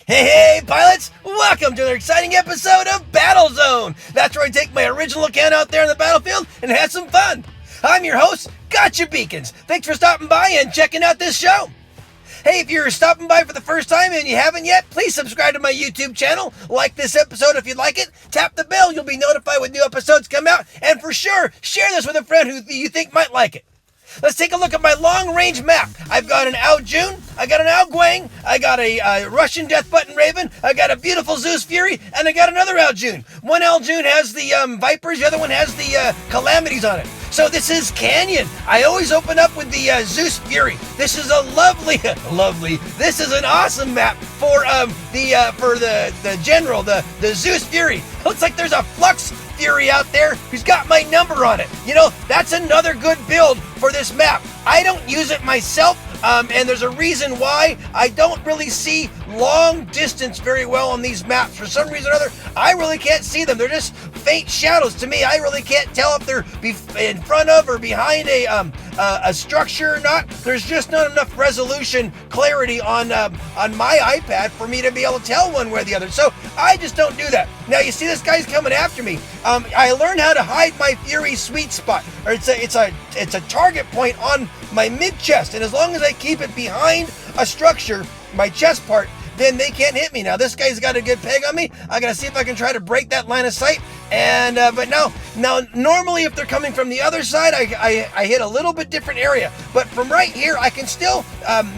Hey, pilots! Welcome to another exciting episode of Battlezone! That's where I take my original account out there on the battlefield and have some fun. I'm your host, Gotchure Beacons. Thanks for stopping by and checking out this show. Hey, if you're stopping by for the first time and you haven't yet, please subscribe to my YouTube channel. Like this episode if you'd like it. Tap the bell, you'll be notified when new episodes come out. And for sure, share this with a friend who you think might like it. Let's take a look at my long-range map. I've got an Ao Jun, I got an Ao Guang, I got a Russian Death Button Raven, I got a beautiful Zeus Fury, and I got another Ao Jun. One Ao Jun has the Vipers, the other one has the Calamities on it. So this is Canyon. I always open up with the Zeus Fury. This is a lovely, this is an awesome map for the general, the Zeus Fury. Looks like there's a Flux Fury out there who's got my number on it. You know, that's another good build for this map. I don't use it myself, and there's a reason why. I don't really see long distance very well on these maps. For some reason or other, I really can't see them. They're just faint shadows to me. I really can't tell if they're in front of or behind a structure or not. There's just not enough resolution clarity on my iPad for me to be able to tell one way or the other. So I just don't do that. Now you see this guy's coming after me. I learned how to hide my Fury sweet spot, or it's a target point on my mid chest, and as long as I keep it behind a structure, my chest part, then they can't hit me. Now this guy's got a good peg on me. I gotta see if I can try to break that line of sight. And but now normally if they're coming from the other side, I hit a little bit different area. But from right here, I can still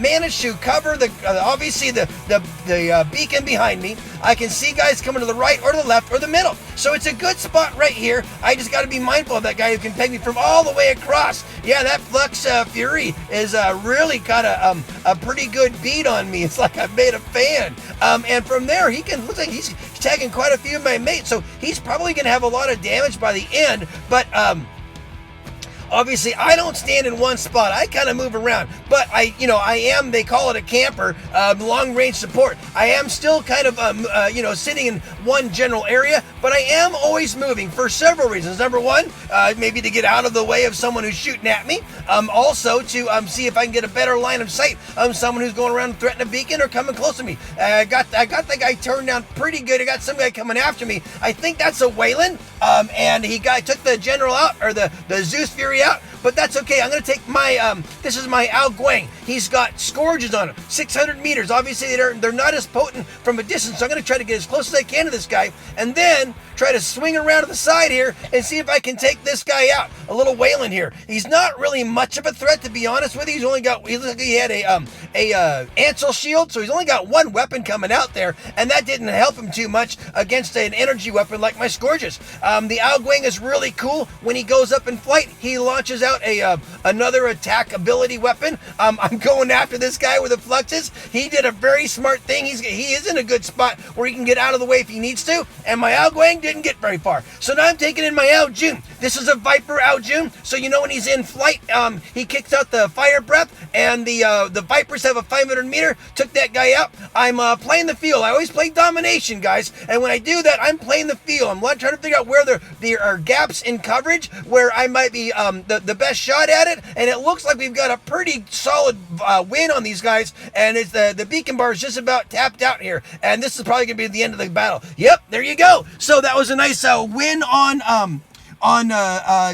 manage to cover the obviously the beacon behind me. I can see guys coming to the right or to the left or the middle. So it's a good spot right here. I just got to be mindful of that guy who can peg me from all the way across. Yeah, that Flux Fury is really got a pretty good beat on me. It's like I've made a fan. And from there, looks like he's tagging quite a few of my mates. So he's probably going to have a lot of damage by the end. But obviously, I don't stand in one spot. I kind of move around, but I am, they call it a camper, long-range support. I am still kind of, sitting in one general area, but I am always moving for several reasons. Number one, maybe to get out of the way of someone who's shooting at me. Also to see if I can get a better line of sight of someone who's going around threatening a beacon or coming close to me. I got that guy turned down pretty good. I got some guy coming after me. I think that's a Wayland, and took the general out, or the Zeus Fury out, but that's okay. I'm going to take my, this is my Ao Guang. He's got Scourges on him, 600 meters. Obviously, they're not as potent from a distance, so I'm going to try to get as close as I can to this guy, and then try to swing around to the side here and see if I can take this guy out. A little Wayland here. He's not really much of a threat, to be honest with you. He looks like he had a Ansel shield, so he's only got one weapon coming out there, and that didn't help him too much against an energy weapon like my Scourges. The Ao Guang is really cool. When he goes up in flight, he launches out another attack ability weapon. I'm going after this guy with the Fluxes. He did a very smart thing. He is in a good spot where he can get out of the way if he needs to, and my Ao Guang didn't get very far. So now I'm taking in my Ao Jun. This is a Viper Ao Jun, so you know when he's in flight, he kicks out the fire breath, and the Vipers have a 500 meter. Took that guy out. I'm playing the field. I always play Domination, guys, and when I do that, I'm playing the field. I'm trying to figure out where there are gaps in coverage where I might be the best shot at it, and it looks like we've got a pretty solid win on these guys, and it's the beacon bar is just about tapped out here, and this is probably gonna be the end of the battle. Yep, there you go. So that was a nice win on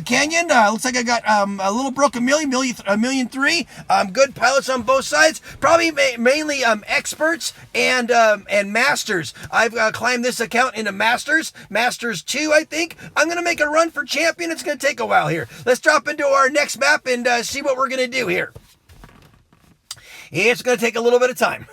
Canyon. Looks like I got a little broke, a million three. Good pilots on both sides. Probably mainly experts and masters. I've climbed this account into masters 2, I think. I'm gonna make a run for champion. It's gonna take a while here. Let's drop into our next map and see what we're gonna do here. It's gonna take a little bit of time.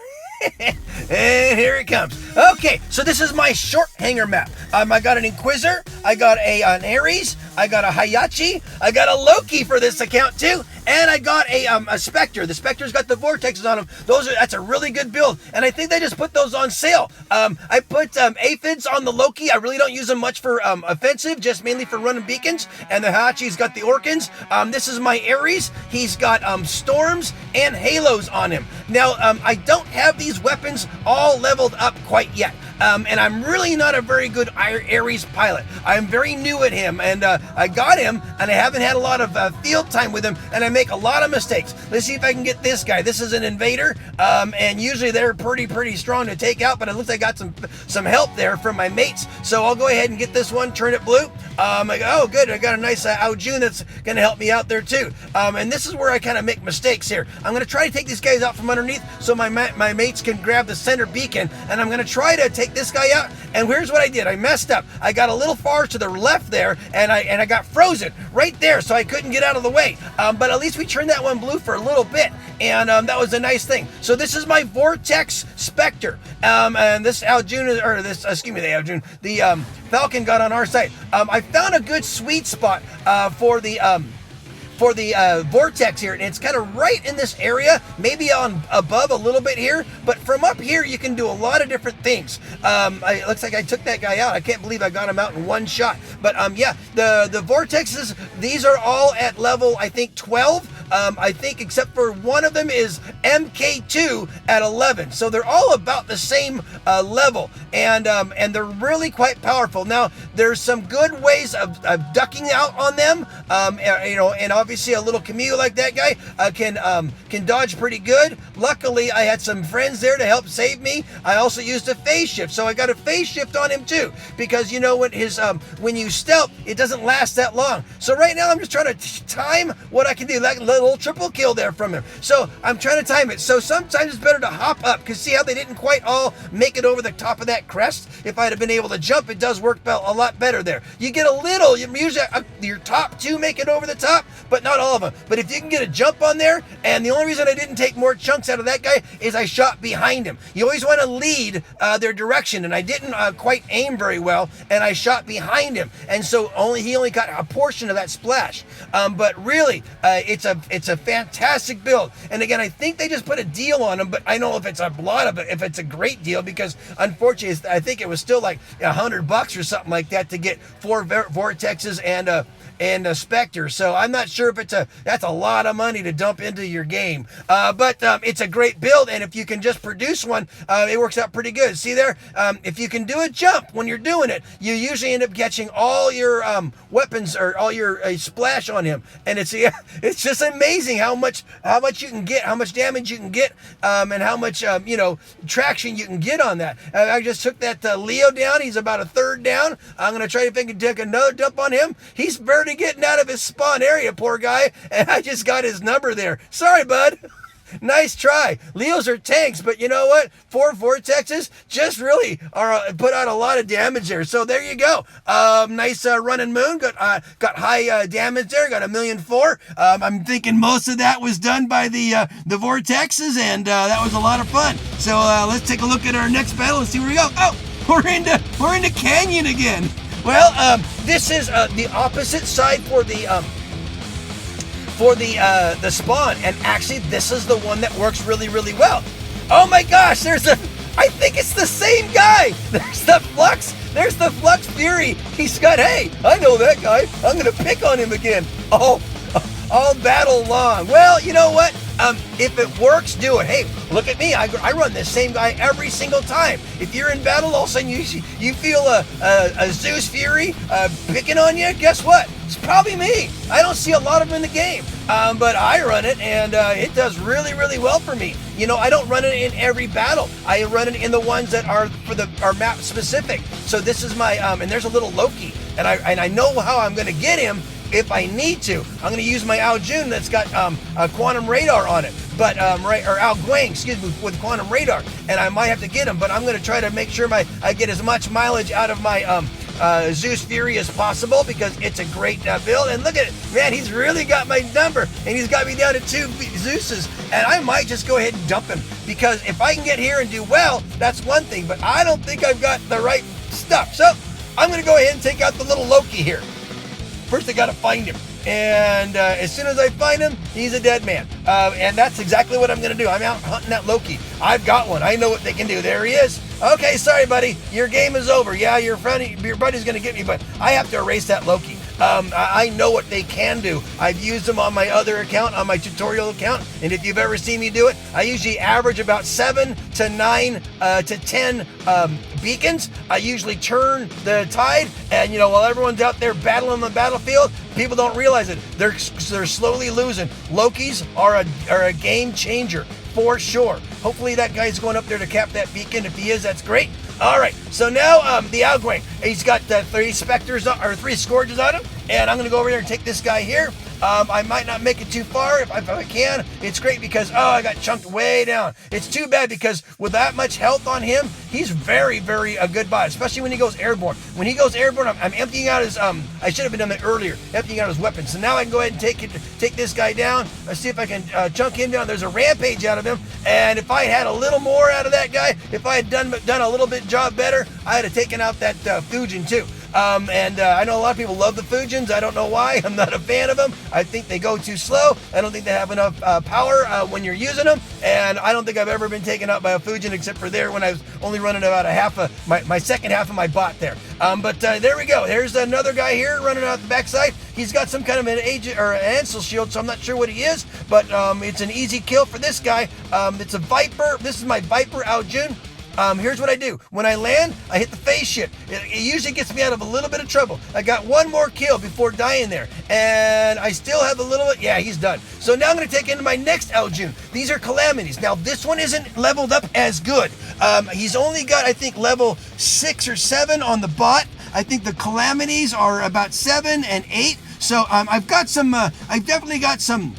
And here it comes. Okay, so this is my short hanger map. I got an Inquisitor, I got an Ares, I got a Hayachi, I got a Loki for this account too, and I got a Spectre. The Spectre's got the vortexes on them. That's a really good build, and I think they just put those on sale. I put aphids on the Loki. I really don't use them much for offensive, just mainly for running beacons, and the Hayachi's got the Orkans. This is my Ares. He's got storms and halos on him. Now, I don't have these weapons all leveled up quite yet. and I'm really not a very good Ares pilot. I'm very new at him, and I got him, and I haven't had a lot of field time with him, and I make a lot of mistakes. Let's see if I can get this guy. This is an invader, and usually they're pretty strong to take out, but it looks like I got some help there from my mates, so I'll go ahead and get this one, turn it blue. Oh, good, I got a nice Aljun that's going to help me out there too. And this is where I kind of make mistakes here. I'm going to try to take these guys out from underneath so my mates can grab the center beacon, and I'm going to try to take this guy out. And here's what I did. I messed up. I got a little far to the left there, and I got frozen right there, so I couldn't get out of the way. But at least we turned that one blue for a little bit, and that was a nice thing. So this is my Vortex Spectre, and this Aljun, or this, excuse me, the Aljun, the Falcon got on our side. I found a good sweet spot for the vortex here, and it's kind of right in this area, maybe on above a little bit here, but from up here you can do a lot of different things. It looks like I took that guy out. I can't believe I got him out in one shot. But yeah, the vortexes, these are all at level, I think, 12. I think except for one of them is MK2 at 11. So they're all about the same level, and they're really quite powerful. Now, there's some good ways of ducking out on them, and obviously a little Camille like that guy can dodge pretty good. Luckily, I had some friends there to help save me. I also used a phase shift, so I got a phase shift on him too, because when you stealth, it doesn't last that long. So right now, I'm just trying to time what I can do, like a little triple kill there from him. So I'm trying to time it. So sometimes it's better to hop up, because see how they didn't quite all make it over the top of that crest? If I'd have been able to jump, it does work a lot better there. You get a little, usually your top two make it over the top, but not all of them. But if you can get a jump on there, and the only reason I didn't take more chunks out of that guy is I shot behind him. You always want to lead their direction, and I didn't quite aim very well, and I shot behind him, and so he only got a portion of that splash. But really, it's a fantastic build. And again, I think they just put a deal on them, but I don't know if it's a lot of it, if it's a great deal, because unfortunately, I think it was still like $100 or something like that to get 4 vortexes and a Spectre. So I'm not sure if that's a lot of money to dump into your game. But it's a great build, and if you can just produce one, it works out pretty good. See there? If you can do a jump when you're doing it, you usually end up catching all your weapons or all your splash on him. And it's just amazing how much you can get, how much damage you can get, and how much traction you can get on that. I just took that Leo down. He's about a third down. I'm gonna try to think and take another dump on him. He's barely getting out of his spawn area, poor guy, and I just got his number there. Sorry, bud. Nice try. Leos are tanks, but you know what? 4 vortexes just really put out a lot of damage there. So there you go. Nice running moon. Got high damage there. Got 1,000,004. I'm thinking most of that was done by the vortexes, and that was a lot of fun. So let's take a look at our next battle and see where we go. Oh, we're into Canyon again. Well, this is the opposite side for the spawn, and actually this is the one that works really well. Oh my gosh, I think it's the same guy. There's the Flux Fury. He's got, hey, I know that guy. I'm gonna pick on him again. Oh, all battle long. Well, you know what? If it works, do it. Hey, look at me. I run this same guy every single time. If you're in battle, all of a sudden you feel a Zeus Fury picking on you, guess what? It's probably me. I don't see a lot of them in the game, but I run it, and it does really well for me. You know, I don't run it in every battle. I run it in the ones that are map specific. So this is my, and there's a little Loki, and I know how I'm going to get him. If I need to, I'm going to use my Aljun that's got a quantum radar on it, but or Al Guang, excuse me, with quantum radar, and I might have to get him. But I'm going to try to make sure I get as much mileage out of my Zeus Fury as possible, because it's a great build. And look at it, man, he's really got my number, and he's got me down to 2 Zeuses, and I might just go ahead and dump him, because if I can get here and do well, that's one thing, but I don't think I've got the right stuff. So I'm going to go ahead and take out the little Loki here. First, I got to find him, and as soon as I find him, he's a dead man, and that's exactly what I'm going to do. I'm out hunting that Loki. I've got one. I know what they can do. There he is. Okay, sorry, buddy. Your game is over. Yeah, your buddy's going to get me, but I have to erase that Loki. I know what they can do. I've used them on my other account, on my tutorial account, and if you've ever seen me do it, I usually average about 7 to 9 to 10 beacons. I usually turn the tide, and while everyone's out there battling on the battlefield, people don't realize it. They're slowly losing. Lokis are a game changer for sure. Hopefully that guy's going up there to cap that beacon. If he is, that's great. All right, so now the Outgoing. He's got 3 specters or 3 scourges on him, and I'm gonna go over there and take this guy here. I might not make it too far. If I can, it's great because, I got chunked way down. It's too bad because with that much health on him, he's very, very a good bot, especially when he goes airborne. When he goes airborne, I'm emptying out his, I should have been done that earlier, emptying out his weapons. So now I can go ahead and take this guy down. Let's see if I can chunk him down. There's a rampage out of him, and if I had a little more out of that guy, if I had done a little bit job better, I'd have taken out that Fujin too. I know a lot of people love the Fujins. I don't know why. I'm not a fan of them. I think they go too slow. I don't think they have enough power when you're using them. And I don't think I've ever been taken out by a Fujin except for there when I was only running about my second half of my bot there. But there we go. There's another guy here running out the backside. He's got some kind of an agent or an Ansel shield, so I'm not sure what he is. But it's an easy kill for this guy. It's a Viper. This is my Viper Aljun. Here's what I do. When I land, I hit the phase shift. It usually gets me out of a little bit of trouble. I got one more kill before dying there. And I still have a little bit. Yeah, he's done. So now I'm going to take into my next Aljun. These are Calamities. Now, this one isn't leveled up as good. He's only got, I think, level 6 or 7 on the bot. I think the Calamities are about 7 and 8. So I've definitely got some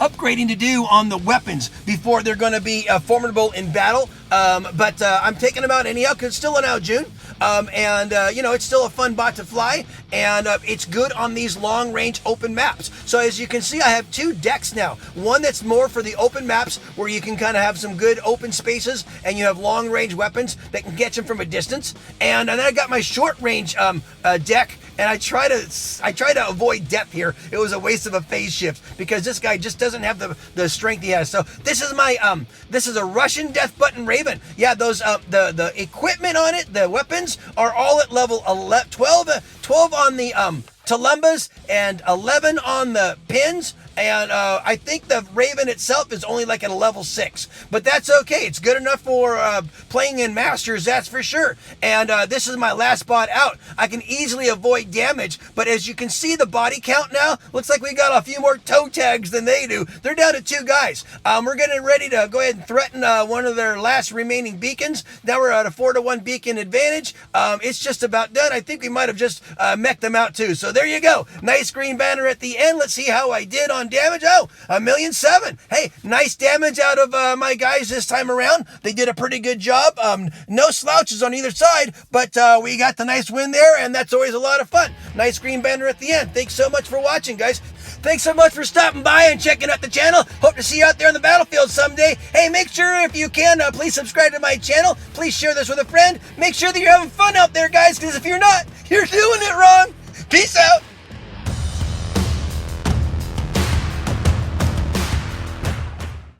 upgrading to do on the weapons before they're going to be formidable in battle. But I'm taking them out anyhow because it's still an Aljun. It's still a fun bot to fly, and it's good on these long-range open maps. So as you can see, I have 2 decks now. One that's more for the open maps where you can kind of have some good open spaces and you have long-range weapons that can catch them from a distance. And then I got my short-range deck. And I try to avoid depth here. It was a waste of a phase shift because this guy just doesn't have the strength he has. So this is my this is a Russian Death Button Raven. Yeah, those the equipment on it, the weapons are all at level 11, 12 on the Tulumbas and 11 on the pins. And I think the Raven itself is only like at a level 6. But that's okay. It's good enough for playing in Masters, that's for sure. And this is my last bot out. I can easily avoid damage. But as you can see, the body count now, looks like we got a few more toe tags than they do. They're down to 2 guys. We're getting ready to go ahead and threaten one of their last remaining beacons. Now we're at a 4-to-1 beacon advantage. It's just about done. I think we might have just mech'd them out too. So there you go. Nice green banner at the end. Let's see how I did on damage. Oh, 1,000,007. Hey, nice damage out of my guys this time around. They did a pretty good job. No slouches on either side, but we got the nice win there, and that's always a lot of fun. Nice green banner at the end. Thanks so much for watching, guys. Thanks so much for stopping by and checking out the channel. Hope to see you out there on the battlefield someday. Hey, make sure if you can, please subscribe to my channel. Please share this with a friend. Make sure that you're having fun out there, guys, because if you're not, you're doing it wrong.